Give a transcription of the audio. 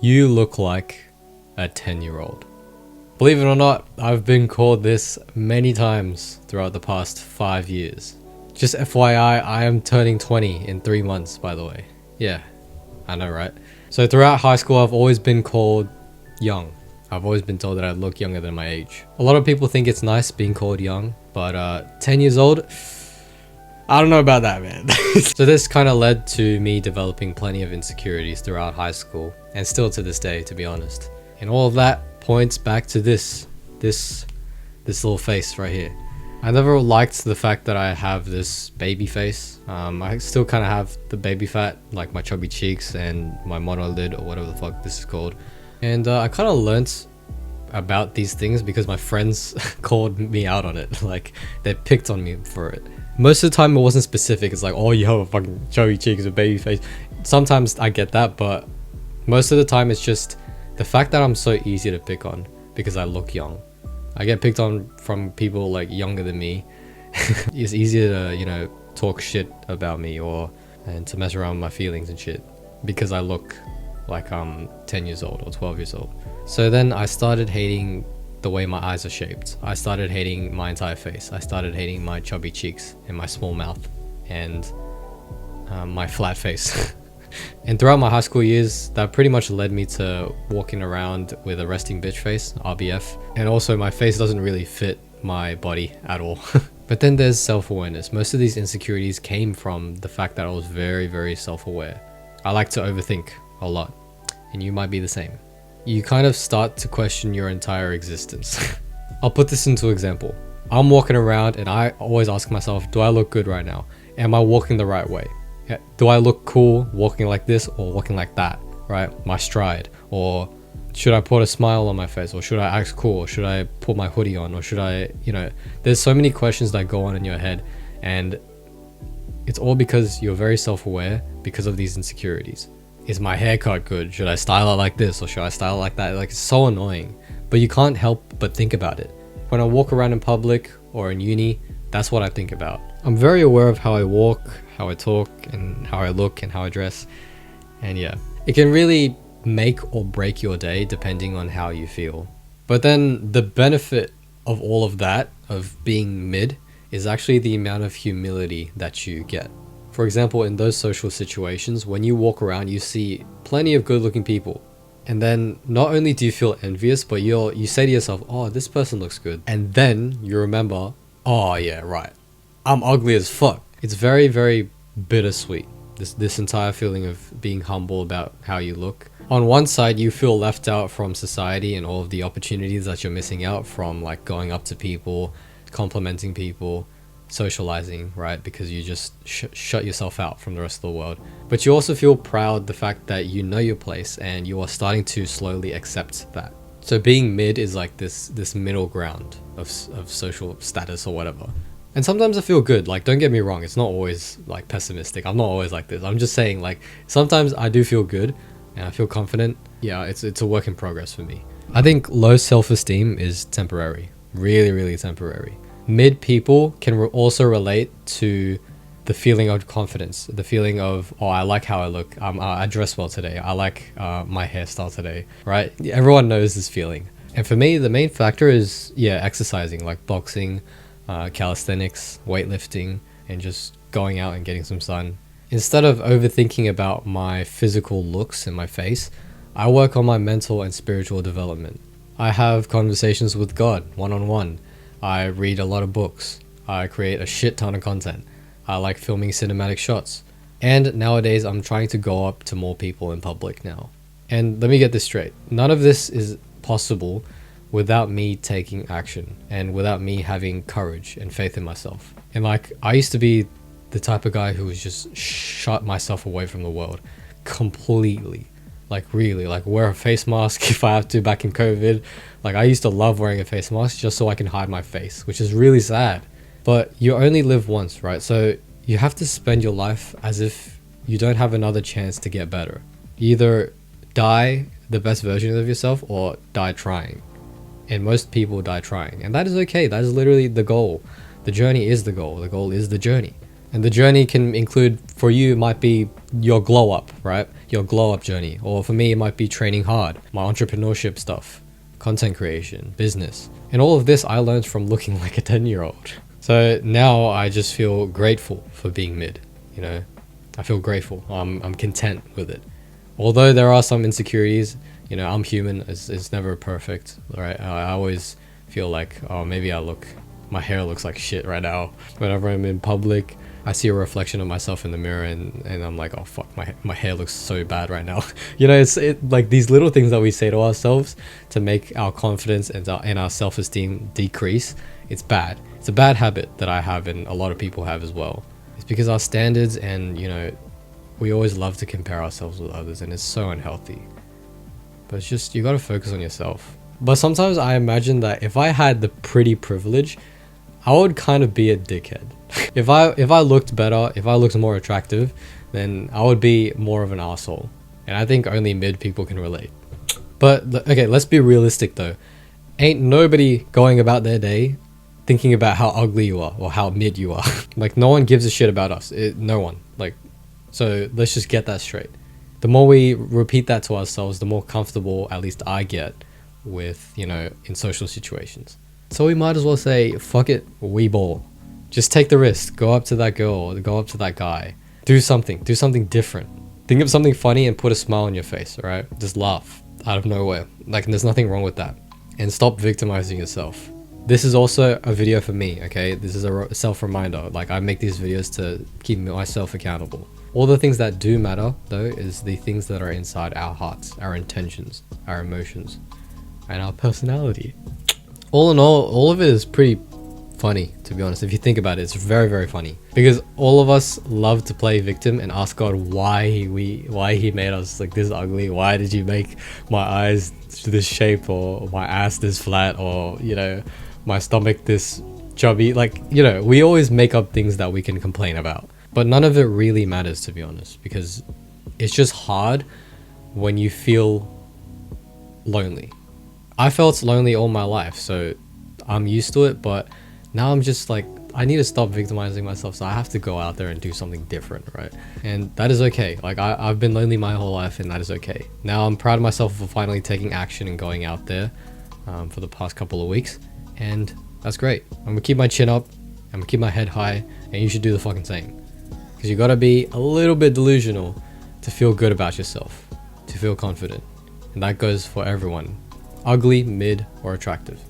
You look like a 10-year-old. Believe it or not, I've been called this many times throughout the past 5 years. Just FYI, I am turning 20 in 3 months, by the way. Yeah, I know, right? So throughout high school, I've always been called young. I've always been told that I look younger than my age. A lot of people think it's nice being called young, but 10 years old, I don't know about that, man. So this kind of led to me developing plenty of insecurities throughout high school, and still to this day, to be honest. And all of that points back to this little face right here. I never liked the fact that I have this baby face. I still kind of have the baby fat, like my chubby cheeks and my monolid or whatever the fuck this is called. And I kind of learnt about these things because my friends called me out on it. Like, they picked on me for it. Most of the time it wasn't specific. It's like, oh, you have a fucking chubby cheeks, a baby face. Sometimes I get that, but most of the time it's just the fact that I'm so easy to pick on because I look young. I get picked on from people like younger than me. It's easier to, you know, talk shit about me and to mess around with my feelings and shit because I look like I'm 10 years old or 12 years old. So then I started hating the way my eyes are shaped. I started hating my entire face. I started hating my chubby cheeks and my small mouth and my flat face. And throughout my high school years, that pretty much led me to walking around with a resting bitch face, RBF. And also my face doesn't really fit my body at all. But then there's self-awareness. Most of these insecurities came from the fact that I was very, very self-aware. I like to overthink a lot, and you might be the same. You kind of start to question your entire existence. I'll put this into example. I'm walking around and I always ask myself, do I look good right now? Am I walking the right way? Do I look cool walking like this or walking like that, right? My stride, or should I put a smile on my face, or should I act cool, or should I put my hoodie on, or should I, you know, there's so many questions that go on in your head, and it's all because you're very self-aware because of these insecurities. Is my haircut good? Should I style it like this, or should I style it like that? Like, it's so annoying, but you can't help but think about it. When I walk around in public or in uni, that's what I think about. I'm very aware of how I walk, how I talk, and how I look and how I dress. And yeah, it can really make or break your day depending on how you feel. But then the benefit of all of that, of being mid, is actually the amount of humility that you get. For example, in those social situations, when you walk around, you see plenty of good looking people. And then not only do you feel envious, but you say to yourself, oh, this person looks good. And then you remember, oh yeah, right, I'm ugly as fuck. It's very, very bittersweet, this entire feeling of being humble about how you look. On one side, you feel left out from society and all of the opportunities that you're missing out from, like going up to people, complimenting people, socializing, right? Because you just shut yourself out from the rest of the world. But you also feel proud the fact that you know your place and you are starting to slowly accept that. So being mid is like this middle ground of social status or whatever. And sometimes I feel good, like, don't get me wrong, it's not always like pessimistic. I'm not always like this. I'm just saying, like, sometimes I do feel good and I feel confident. Yeah, it's a work in progress for me. I think low self-esteem is temporary, really, really temporary. Mid people can also relate to the feeling of confidence, the feeling of, oh, I like how I look, I dress well today, I like my hairstyle today, right? Everyone knows this feeling. And for me, the main factor is, yeah, exercising, like boxing, calisthenics, weightlifting, and just going out and getting some sun. Instead of overthinking about my physical looks and my face, I work on my mental and spiritual development. I have conversations with God one-on-one. I read a lot of books. I create a shit ton of content. I like filming cinematic shots. And nowadays I'm trying to go up to more people in public now. And let me get this straight. None of this is possible without me taking action and without me having courage and faith in myself. And like, I used to be the type of guy who was just shut myself away from the world completely. Like, really, like, wear a face mask if I have to back in COVID. Like, I used to love wearing a face mask just so I can hide my face, which is really sad. But you only live once, right? So you have to spend your life as if you don't have another chance to get better. Either die the best version of yourself or die trying. And most people die trying, and that is okay. That is literally the goal. The journey is the goal. The goal is the journey. And the journey can include, for you, might be your glow up, right? Your glow up journey. Or for me, it might be training hard, my entrepreneurship stuff, content creation, business. And all of this I learned from looking like a 10-year-old. So now I just feel grateful for being mid, you know? I feel grateful. I'm content with it. Although there are some insecurities, you know, I'm human. It's never perfect, right? I always feel like, oh, maybe my hair looks like shit right now. Whenever I'm in public, I see a reflection of myself in the mirror and I'm like, oh fuck, my hair looks so bad right now. You know, it's like these little things that we say to ourselves to make our confidence and our self-esteem decrease. It's bad. It's a bad habit that I have and a lot of people have as well. It's because our standards and, you know, we always love to compare ourselves with others and it's so unhealthy. But it's just, you gotta focus on yourself. But sometimes I imagine that if I had the pretty privilege, I would kind of be a dickhead. If I looked better, if I looked more attractive, then I would be more of an asshole. And I think only mid people can relate. But okay, let's be realistic though. Ain't nobody going about their day thinking about how ugly you are or how mid you are. Like no one gives a shit about us. No one. Like, so let's just get that straight. The more we repeat that to ourselves, the more comfortable at least I get with, you know, in social situations. So we might as well say, fuck it, we ball. Just take the risk. Go up to that girl or go up to that guy. Do something different. Think of something funny and put a smile on your face, alright? Just laugh out of nowhere. Like, there's nothing wrong with that. And stop victimizing yourself. This is also a video for me, okay? This is a self-reminder. Like, I make these videos to keep myself accountable. All the things that do matter, though, is the things that are inside our hearts, our intentions, our emotions, and our personality. All in all of it is pretty funny, to be honest. If you think about it, it's very, very funny. Because all of us love to play victim and ask God why he made us like this ugly. Why did you make my eyes this shape, or my ass this flat, or, you know, my stomach this chubby? Like, you know, we always make up things that we can complain about. But none of it really matters, to be honest, because it's just hard when you feel lonely. I felt lonely all my life, so I'm used to it, but now I'm just like, I need to stop victimizing myself, so I have to go out there and do something different, right? And that is okay. Like, I've been lonely my whole life, and that is okay. Now I'm proud of myself for finally taking action and going out there for the past couple of weeks, and that's great. I'm gonna keep my chin up, I'm gonna keep my head high, and you should do the fucking same. Because you gotta be a little bit delusional to feel good about yourself, to feel confident. And that goes for everyone, ugly, mid, or attractive.